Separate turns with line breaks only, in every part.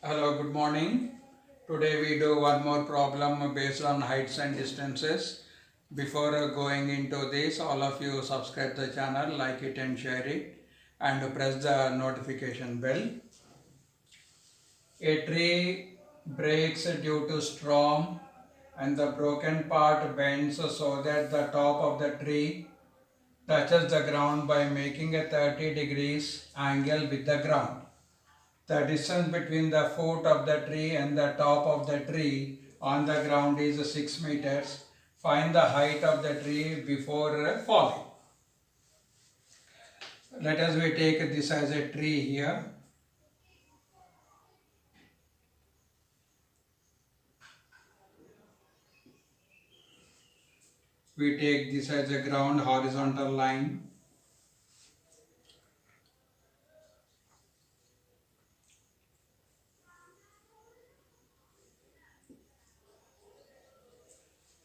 Hello, good morning. Today we do one more problem based on heights and distances. Before going into this, all of you subscribe the channel, like it and share it, and press the notification bell. A tree breaks due to storm and the broken part bends so that the top of the tree touches the ground by making a 30 degrees angle with the ground. The distance between the foot of the tree and the top of the tree on the ground is 6 meters. Find the height of the tree before falling. Let us we take this as a tree here. We take this as a ground horizontal line.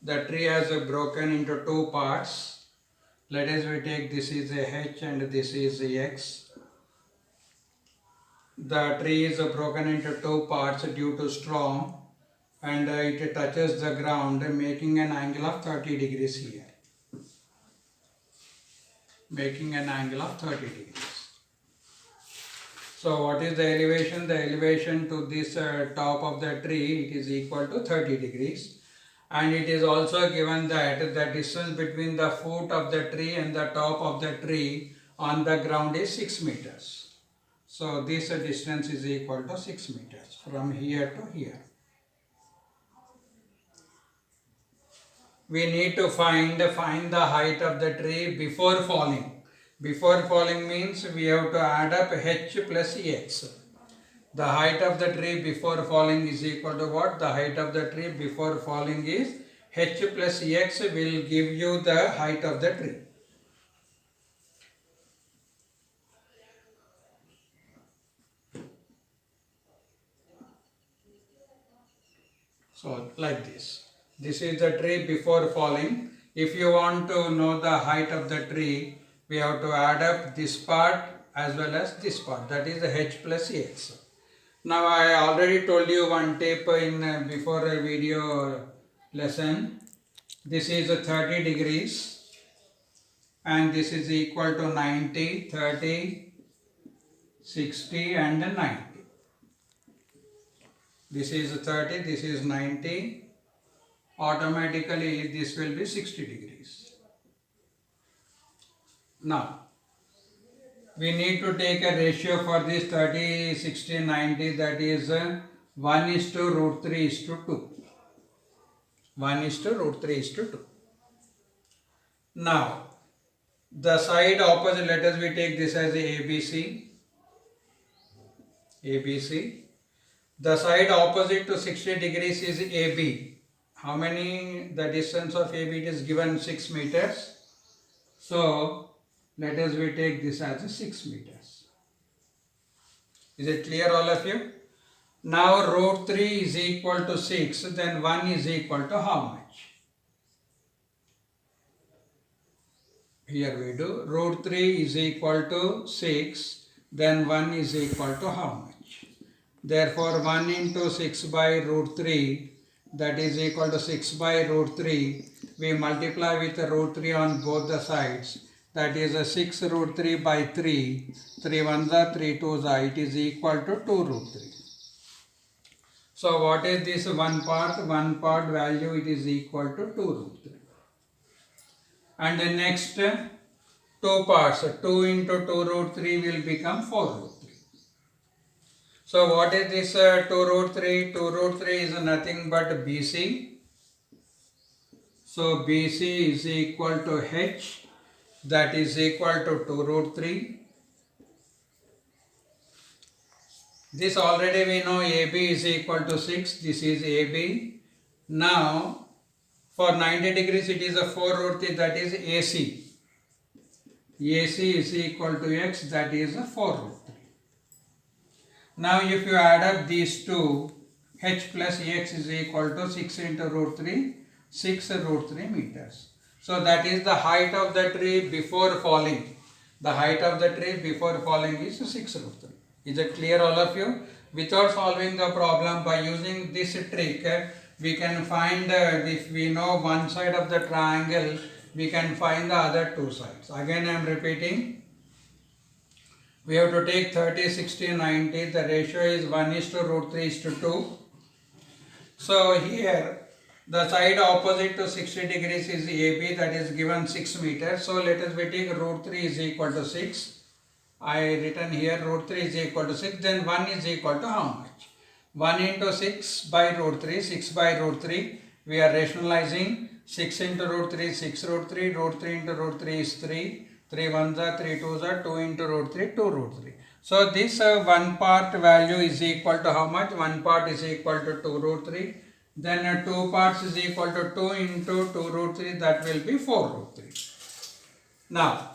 The tree has broken into two parts. Let us we take this is a H and this is a X. The tree is broken into two parts due to storm and it touches the ground making an angle of 30 degrees here. Making an angle of 30 degrees. So what is the elevation? The elevation to this top of the tree, it is equal to 30 degrees. And it is also given that the distance between the foot of the tree and the top of the tree on the ground is 6 meters. So this distance is equal to 6 meters from here to here. We need to find the height of the tree before falling. Before falling means we have to add up h plus x. The height of the tree before falling is equal to what? The height of the tree before falling is h plus x will give you the height of the tree. So like this. This is the tree before falling. If you want to know the height of the tree, we have to add up this part as well as this part. That is the h plus x. Now I already told you one tip in before a video lesson. This is 30 degrees and this is equal to 90, 30, 60 and 90. This is 30, this is 90. Automatically this will be 60 degrees. Now we need to take a ratio for this 30, 60, 90, that is 1 is to root 3 is to 2. 1 is to root 3 is to 2. Now the side opposite, let us we take this as ABC. ABC. The side opposite to 60 degrees is AB. How many? The distance of AB is given 6 meters. So let us we take this as 6 meters. Is it clear all of you? Now root 3 is equal to 6, then 1 is equal to how much? Here we do. Root 3 is equal to 6, then 1 is equal to how much? Therefore 1 into 6 by root 3, that is equal to 6 by root 3. We multiply with root 3 on both the sides. That is a 6 root 3 by 3. 3 ones are 3 twos are. It is equal to 2 root 3. So what is this one part? One part value, it is equal to 2 root 3. And the next 2 parts. 2 into 2 root 3 will become 4 root 3. So what is this 2 root 3? 2 root 3 is nothing but BC. So BC is equal to H, that is equal to 2 root 3. This already we know AB is equal to 6. This is AB. Now for 90 degrees it is a 4 root 3, that is AC. AC is equal to X, that is a 4 root 3. Now if you add up these two, H plus X is equal to 6 into root 3, 6 root 3 meters. So that is the height of the tree before falling. The height of the tree before falling is 6 root 3. Is it clear, all of you? Without solving the problem, by using this trick, we can find, if we know one side of the triangle, we can find the other two sides. Again I am repeating. We have to take 30, 60, 90. The ratio is 1 is to root 3 is to 2. So here the side opposite to 60 degrees is AB, that is given 6 meters. So let us take root 3 is equal to 6. I written here root 3 is equal to 6. Then 1 is equal to how much? 1 into 6 by root 3. 6 by root 3. We are rationalizing. 6 into root 3 is 6 root 3. Root 3 into root 3 is 3. 3 ones are 3 twos are 2 into root 3 2 root 3. So this one part value is equal to how much? One part is equal to 2 root 3. Then 2 parts is equal to 2 into 2 root 3, that will be 4 root 3. Now,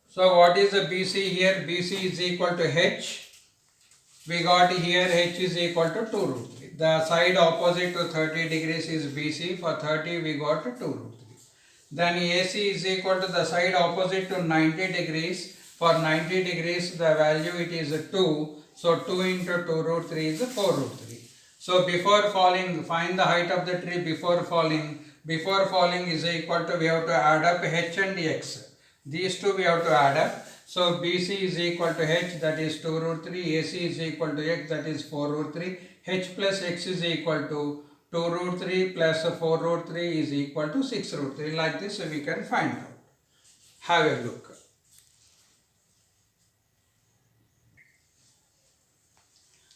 so what is the BC here? BC is equal to H. We got here H is equal to 2 root 3. The side opposite to 30 degrees is BC. For 30 we got 2 root 3. Then AC is equal to the side opposite to 90 degrees. For 90 degrees the value it is 2. So 2 into 2 root 3 is 4 root 3. So before falling, find the height of the tree before falling. Before falling is equal to, we have to add up H and X. These two we have to add up. So BC is equal to H, that is 2 root 3. AC is equal to X, that is 4 root 3. H plus X is equal to 2 root 3 plus 4 root 3 is equal to 6 root 3. Like this we can find out. Have a look.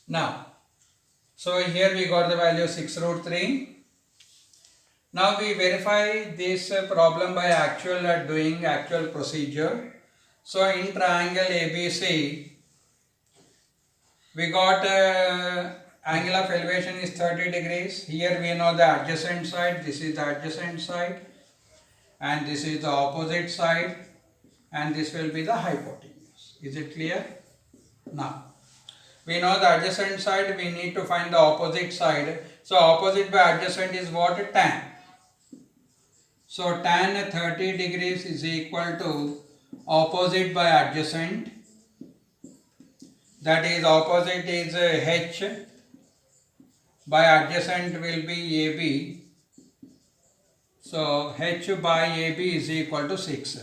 Now, so here we got the value 6 root 3. Now we verify this problem by doing actual procedure. So in triangle ABC, we got angle of elevation is 30 degrees. Here we know the adjacent side. This is the adjacent side. And this is the opposite side. And this will be the hypotenuse. Is it clear? Now, we know the adjacent side, we need to find the opposite side. So opposite by adjacent is what? Tan. So tan 30 degrees is equal to opposite by adjacent. That is, opposite is H. By adjacent will be AB. So H by AB is equal to 6.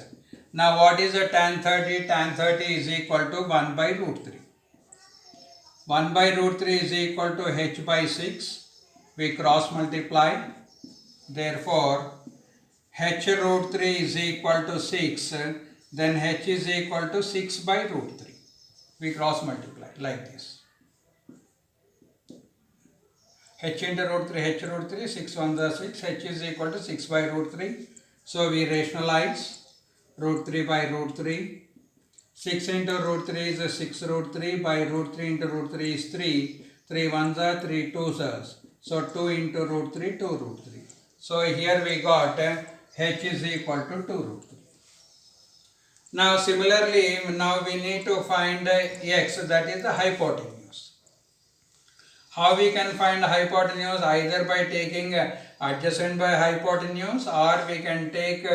Now what is the tan 30? Tan 30 is equal to 1 by root 3. 1 by root 3 is equal to H by 6. We cross multiply. Therefore, H root 3 is equal to 6. Then H is equal to 6 by root 3. We cross multiply like this. H into root 3, H root 3, 6 1 is 6. H is equal to 6 by root 3. So we rationalize root 3 by root 3. 6 into root 3 is 6 root 3 by root 3 into root 3 is 3. 3 ones are 3 twos are. So 2 into root 3, 2 root 3. So here we got H is equal to 2 root 3. Now similarly, now we need to find X, that is the hypotenuse. How we can find hypotenuse? Either by taking adjacent by hypotenuse, or we can take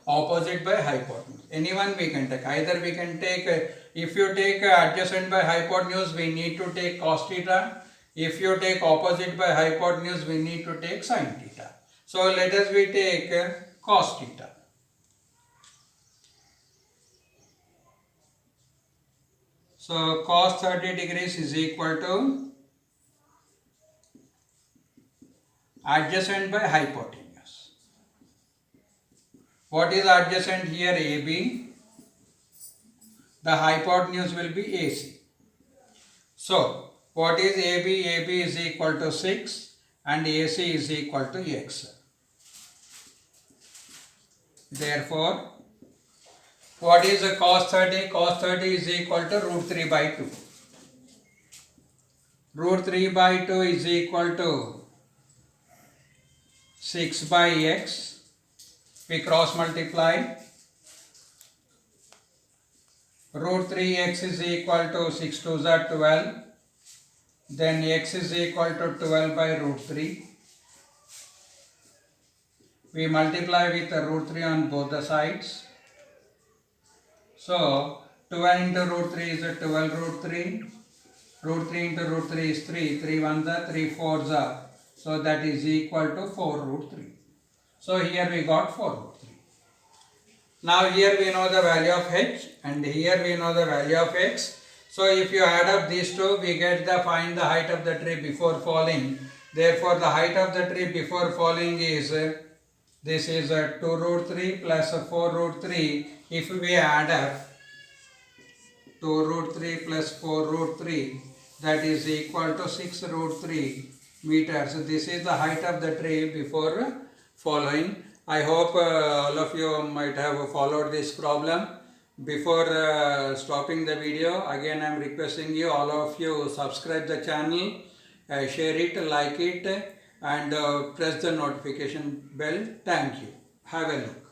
opposite by hypotenuse. Anyone we can take. Either we can take, if you take adjacent by hypotenuse, we need to take cos theta. If you take opposite by hypotenuse, we need to take sin theta. So let us we take cos theta. So cos 30 degrees is equal to adjacent by hypotenuse. What is adjacent here? AB. The hypotenuse will be AC. So what is AB? AB is equal to 6 and AC is equal to X. Therefore, what is the cos 30? Cos 30 is equal to root 3 by 2. Root 3 by 2 is equal to 6 by X. We cross multiply. Root 3x is equal to 6 2s are 12. Then x is equal to 12 by root 3. We multiply with the root 3 on both the sides. So 12 into root 3 is 12 root 3. Root 3 into root 3 is 3. 3 ones are 3 fours are. So that is equal to 4 root 3. So here we got 4 root 3. Now here we know the value of h and here we know the value of x. So if you add up these two, we get the find the height of the tree before falling. Therefore the height of the tree before falling is this is 2 root 3 plus 4 root 3. If we add up 2 root 3 plus 4 root 3, that is equal to 6 root 3 meters. This is the height of the tree before falling. I hope all of you might have followed this problem. Before stopping the video, again I am requesting you, all of you, subscribe the channel, share it, like it, and press the notification bell. Thank you. Have a look.